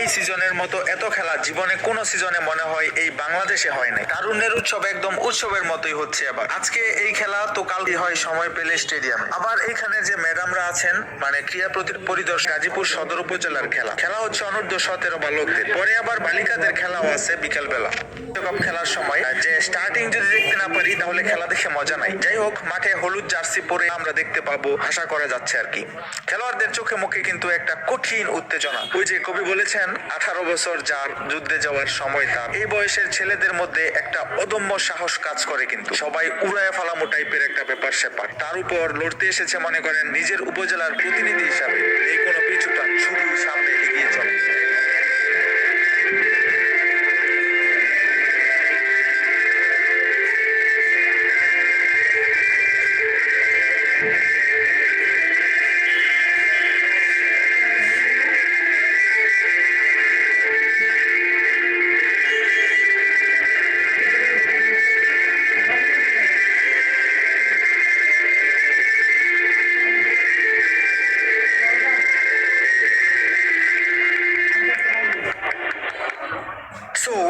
এই সিজনের মতো এত খেলা জীবনে কোনো সিজনে মনে হয় এই বাংলাদেশে হয় নাই। তারুণ্যের উৎসব একদম উৎসবের মতোই হচ্ছে। আবার আজকে এই খেলা তো কাল হয় সময় পেলে স্টেডিয়ামে। আবার এখানে যে ম্যাডামরা আছেন মানে ক্রীড়া পরিদর্শক গাজীপুর সদর উপজেলার খেলা হচ্ছে অনূর্ধ্ব 17 বালকদের। পরে আবার বালিকাদের খেলাও আছে বিকেল বেলা। বিশ্বকাপ খেলার সময় যে স্টার্টিং যদি দেখতে না পারি তাহলে খেলা দেখে মজা নাই। যাই হোক, মাঠে হলুদ জার্সি পরে আমরা দেখতে পাবো আশা করা যাচ্ছে আর কি। খেলোয়াড়দের চোখে মুখে কিন্তু একটা কঠিন উত্তেজনা। ওই যে কবি বলেছেন 18 বছর যার যুদ্ধে যাওয়ার সময় তার। এই বয়সের ছেলেদের মধ্যে একটা অদম্য সাহস কাজ করে, কিন্তু সবাই উড়ায় ফালামো টাইপের একটা ব্যাপার স্যাপার। তার উপর লড়তে এসেছে মনে করেন নিজের উপজেলার প্রতিনিধি হিসাবে। এই কোনো পিছুটা শুধু সামনে এগিয়ে চলে।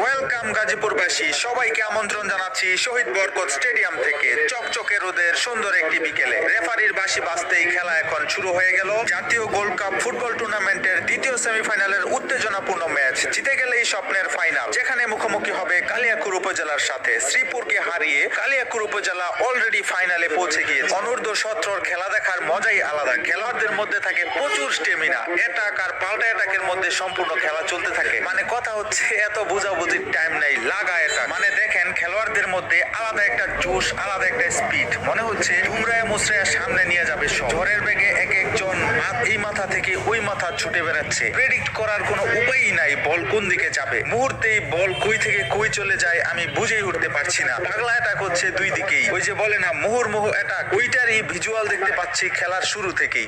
ওয়েলকাম গাজীপুরবাসী, সবাইকে আমন্ত্রণ জানাচ্ছি শহীদ বরকত স্টেডিয়াম থেকে চকচকে রোদের সুন্দর একটি বিকেলে। রেফারির বাঁশি বাজতেই খেলা এখন শুরু হয়ে গেল। জাতীয় গোল্ড কাপ ফুটবল টুর্নামেন্টের দ্বিতীয় সেমিফাইনালের উত্তেজনাপূর্ণ ম্যাচ। জিতে গেলেই স্বপ্নের ফাইনাল, যেখানে মুখোমুখি হবে কালিয়াকুর উপজেলার সাথে। শ্রীপুরকে হারিয়ে কালিয়াকুর উপজেলা অলরেডি ফাইনালে পৌঁছে গিয়েছে। অনূর্ধ্ব 17 খেলা দেখার মজাই আলাদা। খেলোয়াড়দের মধ্যে থাকে প্রচুর স্টেমিনা। অ্যাটাক আর পাল্টা অ্যাটাকের মধ্যে সম্পূর্ণ খেলা চলতে থাকে। মানে কথা হচ্ছে এত বুঝাবুঝির টাইম নাই, লাগা এটা। মানে দেখেন খেলোয়াড়দের মধ্যে আলাদা একটা জোশ, আলাদা একটা স্পিড। মনে হচ্ছে উমরায় মুসরায়া সামনে নিয়ে যাবে সব। ঝড়ের বেগে এক একজন এই মাথা থেকে ওই মাথা ছুটে বেড়াচ্ছে। প্রেডিক্ট করার কোনো উপায়ই নাই বল কোন দিকে যাবে। মুহূর্তেই বল কই থেকে কই চলে যায় আমি বুঝেই উঠতে পারছি না। পাগলা অ্যাটাক হচ্ছে দুই দিকেই। ওই যে বলে না মুহুর্মুহু অ্যাটাক, ওইটারই ভিজুয়াল দেখতে পাচ্ছি খেলার শুরু থেকেই।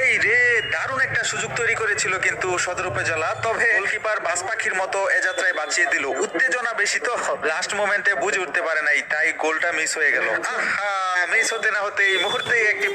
এই রে দারুণ একটা সুযোগ তৈরি করেছিল কিন্তু সদর উপজেলা, তবে গোলকিপার বাজ পাখির মতো এ যাত্রায় বাঁচিয়ে দিল। উত্তেজনা বেশি তো লাস্ট মোমেন্টে বুঝে উঠতে পারে নাই, তাই গোলটা মিস হয়ে গেল। মিস হতে না হতে এই মুহূর্তে একটি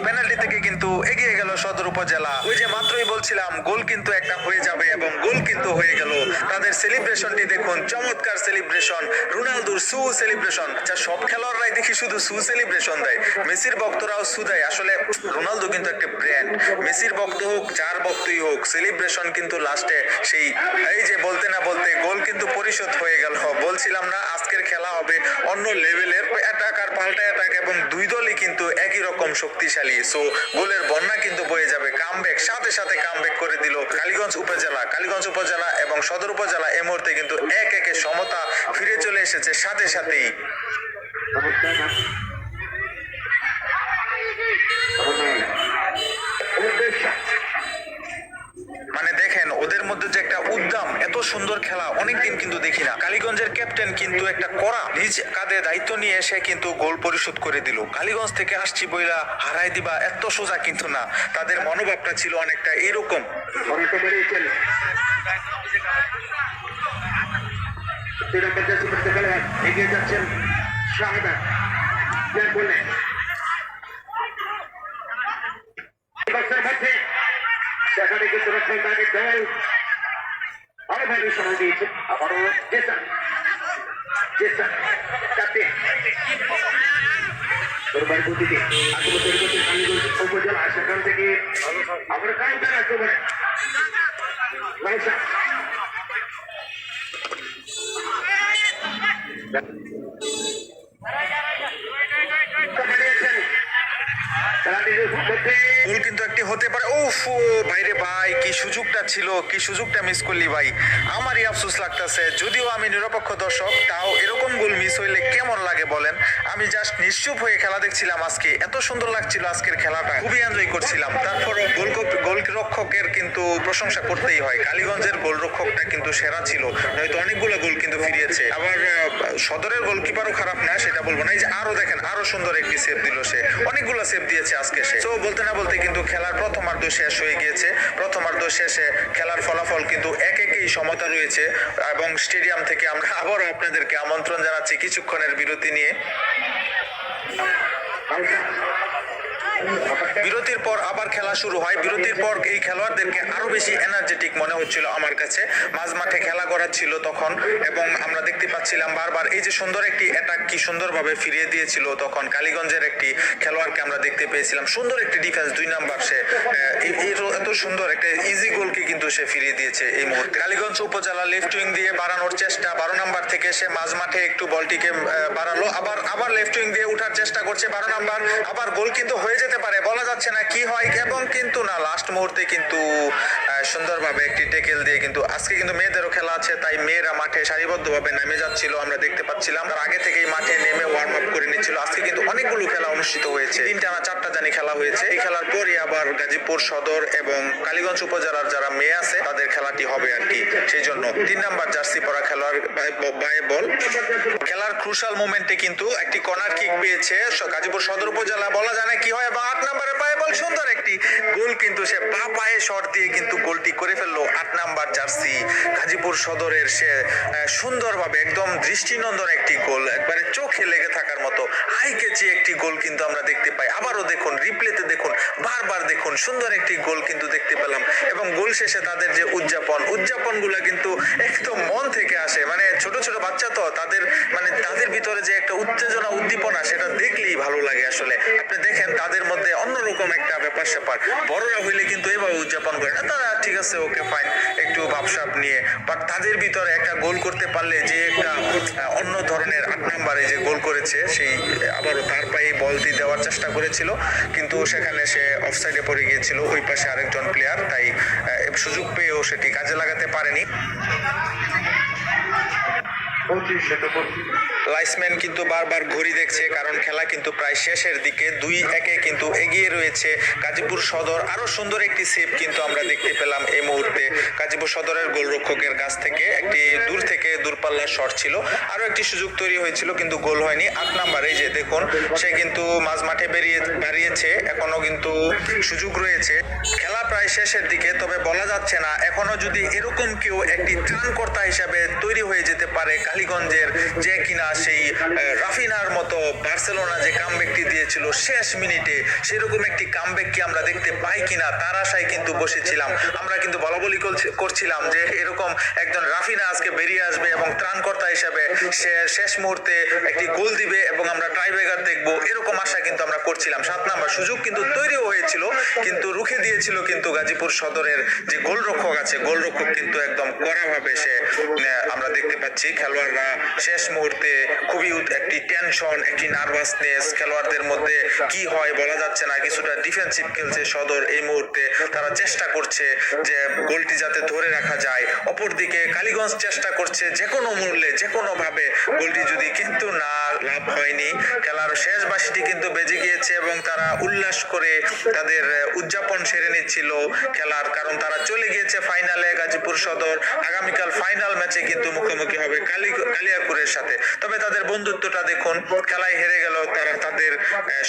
পেনাল্টি থেকে কিন্তু এগিয়ে গেল সদর উপজেলা। ওই যে মাত্রই বলছিলাম গোল কিন্তু একটা হয়ে যাবে, এবং গোল কিন্তু হয়ে গেল। তাদের সেলিব্রেশনটি দেখুন, চমৎকার সেলিব্রেশন, রোনালদোর সু সেলিব্রেশন। যা সব খেলোয়াড়রাই দেখি শুধু সু সেলিব্রেশন দেয়, মেসির ভক্তরাও সু দেয়। আসলে রোনালদো কিন্তু একটা ব্র্যান্ড। মেসির ভক্ত হোক যার ভক্তই হোক, সেলিব্রেশন কিন্তু লাস্টে সেই এই যে বলতে না বলতে গোল কিন্তু পরিশোধ হয়ে গেল। বলছিলাম না আজকের খেলা হবে অন্য লেভেলের। অ্যাটাক আর পাল্টা অ্যাটাক, এবং দুই দলই কিন্তু একই রকম শক্তিশালী। সো গোলের বন্যা কিন্তু বয়ে যাবে। কামব্যাক সাথে সাথে কামব্যাক করে দিল কালীগঞ্জ উপজেলা এবং সদর উপজেলা। এই মুহূর্তে কিন্তু এক একে সমতা ফিরে চলে এসেছে সাথে সাথেই। মানে দেখেন ওদের মধ্যে যে একটা উদ্যম, এত সুন্দর খেলা অনেকদিন কিন্তু দেখি না। কালীগঞ্জের ক্যাপ্টেন কিন্তু একটা কড়া নিজ কাঁধে দায়িত্ব নিয়ে এসে কিন্তু গোল পরিশোধ করে দিল। কালীগঞ্জ থেকে আসছি বইলা হারাই দিবা এত সোজা কিন্তু না, তাদের মনোভাবটা ছিল অনেকটা এরকম। এগিয়ে যাচ্ছেন শাহাদা বললেন সেখানে কিন্তু রক্ষণদানের দল ভালোভাবে সময় দিয়েছে। আবারও গতিতে উপজেলা, সেখান থেকে আবার কাউন্টার আসতে পারে। গোল কিন্তু একটি হতে পারে। ভাইরে ভাই, কি সুযোগটা ছিল, কি সুযোগটা মিস করলি ভাই। আমারই আফসোস লাগতেছে, যদিও আমি নিরপেক্ষ দর্শক, তাও এরকম গোল মিস হইলে কেমন লাগে বলেন। আমি জাস্ট নিশ্চুপ হয়ে খেলা দেখছিলাম। আজকে এত সুন্দর লাগছিল আজকের খেলাটা, খুবই এনজয় করছিলাম। তারপরও গোলরক্ষকের কিন্তু প্রশংসা করতেই হয়। কালীগঞ্জের গোলরক্ষকটা কিন্তু সেরা ছিল, নয়তো অনেকগুলো গোল কিন্তু ফিরিয়েছে। আবার সদরের গোলকিপারও খারাপ না সেটা বলবো না। এই যে আরো দেখেন আরো সুন্দর একটি সেভ দিল সে, অনেকগুলো সেভ দিয়েছে আজকে সে। তো বলতে না বলতে কিন্তু খেলার প্রথমার্ধ শেষ হয়ে গিয়েছে। প্রথমার্ধ শেষে খেলার ফলাফল কিন্তু এক একে দুইদিকেই সমতা রয়েছে এবং স্টেডিয়াম থেকে আমরা আবারও আপনাদেরকে আমন্ত্রণ জানাচ্ছি কিছুক্ষণের বিরতি নিয়ে। বিরতির পর আবার খেলা শুরু হয়। বিরতির পর এই খেলোয়াড়দেরকে আরো বেশি এনার্জেটিক মনে হচ্ছিল আমার কাছে, মাঝ মাঠে খেলা করা ছিল তখন, এবং আমরা দেখতে পাচ্ছিলাম বারবার এই যে সুন্দর একটি অ্যাটাক কি সুন্দরভাবে ফিরিয়ে দিয়েছিল তখন কালীগঞ্জের একটি খেলোয়াড়কে আমরা দেখতে পেয়েছিলাম। সুন্দর একটি ডিফেন্স, 2 নাম্বার, সে এত সুন্দর একটা ইজি গোলকে কিন্তু সে ফিরিয়ে দিয়েছে এই মুহূর্তে। কালীগঞ্জ উপজেলা লেফট উইং দিয়ে বাড়ানোর চেষ্টা, 12 নাম্বার থেকে সে মাঝ মাঠে একটু বলটিকে বাড়ালো, আবার লেফট উইং দিয়ে উঠার চেষ্টা করছে 12 নাম্বার, আবার গোল কিন্তু হয়ে যেতে পারে, বলা যাচ্ছে না কি হয়, এবং কিন্তু না, লাস্ট মুহূর্তে কিন্তু সুন্দরভাবে একটি টেকেল দিয়ে কিন্তু আজকে কিন্তু মেয়েদেরও খেলা আছে, তাই মেয়েরা মাঠে সারিবদ্ধভাবে নেমে যাচ্ছিল, আমরা দেখতে পাচ্ছিলাম। তার আগে থেকেই মাঠে নেমে ওয়ার্ম আপ করে নিচ্ছিল। আজকে কিন্তু অনেকগুলো খেলা অনুষ্ঠিত হয়েছে, 3টা না 4টা জানি খেলা হয়েছে। এই খেলার পরই আবার গাজীপুর সদর এবং কালীগঞ্জ উপজেলার যারা মেয়ে আছে তাদের খেলাটি হবে আর কি। সেই জন্য 3 নাম্বার জার্সি পরা খেলোয়াড় বায়ে বল। খেলার ক্রুশাল মোমেন্টে কিন্তু একটি কর্নার কিক পেয়েছে গাজীপুর সদর উপজেলা, বলা জানে কি হয়, এবং 8 নাম্বারের পায়ে বল, সুন্দর একটি গোল কিন্তু সে পা পায়ে শট দিয়ে কিন্তু গোলটি করে ফেললো 8 নাম্বার জার্সি গাজীপুর সদরের। সে সুন্দরভাবে একদম দৃষ্টিনন্দন একটি গোল, একবারে চোখে লেগে থাকার মতো হাই কেচি একটি গোল কিন্তু আমরা দেখতে পাই। আবারও দেখুন, রিপ্লেতে দেখুন, বারবার দেখুন, সুন্দর একটি গোল কিন্তু দেখতে পেলাম। এবং গোল শেষে তাদের যে উদযাপন গুলা কিন্তু একদম মন থেকে আসে, মানে ছোট ছোট বাচ্চা তো, তাদের ভিতরে যে একটা উত্তেজনা উদ্দীপনা, সেটা দেখলেই ভালো লাগে আসলে। আপনি দেখেন তাদের মধ্যে অন্যরকম একটা ব্যাপার স্যাপার। বড়রা হইলে কিন্তু এভাবে উদযাপন করে না, তারা ঠিক আছে ওকে ফাইন একটু ভাবসাব নিয়ে, বাট তাদের ভিতরে একটা গোল করতে পারলে যে একটা অন্য ধরনের 8 নাম্বারে যে গোল করেছে, সেই আবারও তার পায়ে বলটি দেওয়ার চেষ্টা করেছিল, কিন্তু সেখানে সে অফসাইডে পড়ে গিয়েছিল ওই পাশে আরেকজন প্লেয়ার, তাই সুযোগ পেয়েও সেটি কাজে লাগাতে পারেনি। লাইসম্যান কিন্তু বারবার ঘড়ি দেখছে, কারণ খেলা কিন্তু প্রায় শেষের দিকে, 2-1 কিন্তু এগিয়ে রয়েছে গাজীপুর সদর। আরো সুন্দর একটি সেভ কিন্তু আমরা দেখতে পেলাম এই মুহূর্তে গাজীপুর সদরের গোলরক্ষকের কাছ থেকে, একটি দূর থেকে দূরপাল্লার শট ছিল, আরো একটি সুযোগ তৈরি হয়েছিল কিন্তু গোল হয়নি। 8 নাম্বার, এই যে দেখুন, সে কিন্তু মাঝ মাঠে বেরিয়েছে, এখনো কিন্তু সুযোগ রয়েছে। খেলা প্রায় শেষের দিকে, তবে বলা যাচ্ছে না এখনো যদি এরকম কেউ একটি ত্রাণকর্তা হিসাবে তৈরি হয়ে যেতে পারে কালীগঞ্জের, যে কিনা সেই রাফিনার মতো বার্সেলোনা যে কামব্যাকটি দিয়েছিল শেষ মিনিটে, সেরকম একটি কামব্যাক কি আমরা দেখতে পাই কিনা, তার আশায় কিন্তু বসেছিলাম। আমরা কিন্তু বলাবলি করছিলাম যে এরকম একজন রাফিনা আজকে বেরিয়ে আসবে এবং ত্রাণকর্তা হিসাবে সে শেষ মুহূর্তে একটি গোল দিবে এবং আমরা টাইব্রেকার দেখবো, এরকম আশা কিন্তু আমরা করছিলাম। 7 নাম্বার সুযোগ কিন্তু তৈরিও হয়েছিল, কিন্তু রুখে দিয়েছিল কিন্তু গাজীপুর সদরের যে গোলরক্ষক আছে, গোলরক্ষক কিন্তু একদম কড়াভাবে সে, আমরা দেখতে পাচ্ছি খেলোয়াড়রা শেষ মুহূর্তে খুবই একটি টেনশন, একটি নার্ভাসনেস খেলোয়াড়দের মধ্যে, কি হয় বলা যাচ্ছে না, কিছুটা ডিফেন্সিভ খেলছে সদর এই মুহূর্তে, তারা চেষ্টা করছে যে গোলটি যাতে ধরে রাখা যায়। অপরদিকে কালীগঞ্জ চেষ্টা করছে যে কোনো মূল্যে, যে কোনো ভাবে গোলটি যদি, কিন্তু না, লাভ হয়নি। খেলার শেষ বাঁশিটি কিন্তু বেজে গিয়েছে এবং তারা উল্লাস করে তাদের উদযাপন সেরে নিচ্ছিল খেলার, কারণ তারা চলে গিয়েছে ফাইনালে। গাজীপুর সদর আগামীকাল ফাইনাল ম্যাচে কিন্তু মুখোমুখি হবে কালিয়াকুরের সাথে। তবে তাদের বন্ধুত্বটা দেখুন, খেলায় হেরে গেল তারা, তাদের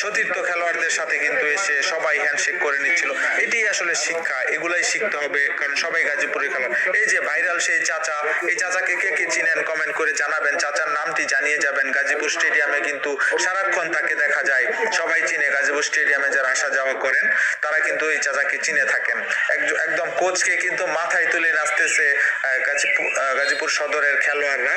সতীর্থ খেলোয়াড়দের সাথে কিন্তু এসে সবাই হ্যান্ডশেক করে নিচ্ছিল। এটি আসলে শিক্ষা, এগুলাই শিখতে হবে, কারণ সবাই গাজীপুরের খেলোয়াড়। এই যে ভাইরাল সেই চাচা, এই চাচাকে কে কে চিনেন কমেন্ট করে জানাবেন, চাচার নামটি জানিয়ে যাবেন। গাজীপুর স্টেডিয়ামে কিন্তু সারাক্ষণ তাকে দেখা যায়, সবাই চিনে, গাজীপুর স্টেডিয়ামে যারা আসা যাওয়া করেন তারা কিন্তু এই চাচাকে চিনে থাকেন। একদম কোচকে কিন্তু মাথায় তুলে নাচতেছে গাজীপুর সদরের খেলোয়াড়রা।